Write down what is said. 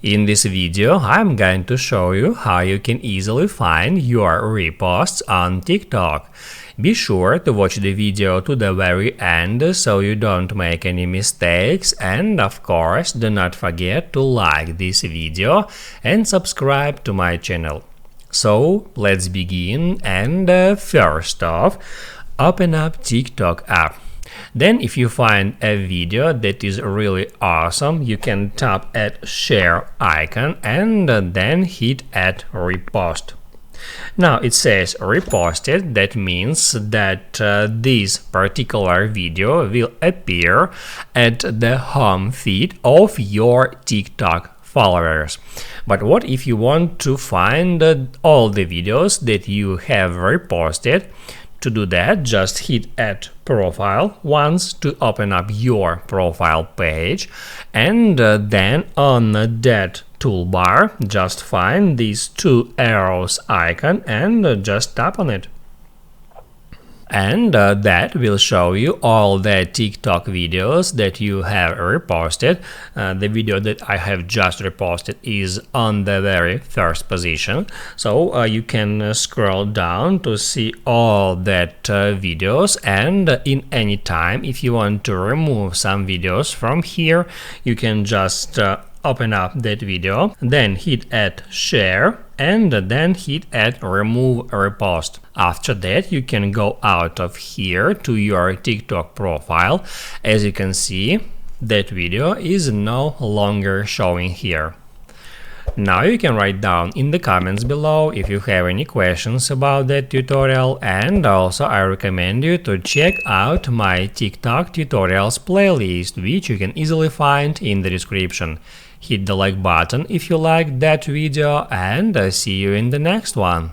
In this video, I'm going to show you how you can easily find your reposts on TikTok. Be sure to watch the video to the very end so you don't make any mistakes, and of course do not forget to like this video and subscribe to my channel. So let's begin, and first off, open up TikTok app. Then if you find a video that is really awesome, you can tap at share icon and then hit at repost. Now it says reposted. That means that this particular video will appear at the home feed of your TikTok followers. But what if you want to find all the videos that you have reposted? To do that, just hit add profile once to open up your profile page, and then on that toolbar just find these two arrows icon and just tap on it. And that will show you all the TikTok videos that you have reposted. The video that I have just reposted is on the very first position, so you can scroll down to see all that videos, and in any time if you want to remove some videos from here, you can just open up that video, then hit add share, and then hit add remove repost. After that, you can go out of here to your TikTok profile. As you can see, that video is no longer showing here. Now you can write down in the comments below if you have any questions about that tutorial, and also I recommend you to check out my TikTok tutorials playlist, which you can easily find in the description. Hit the like button if you liked that video, and see you in the next one.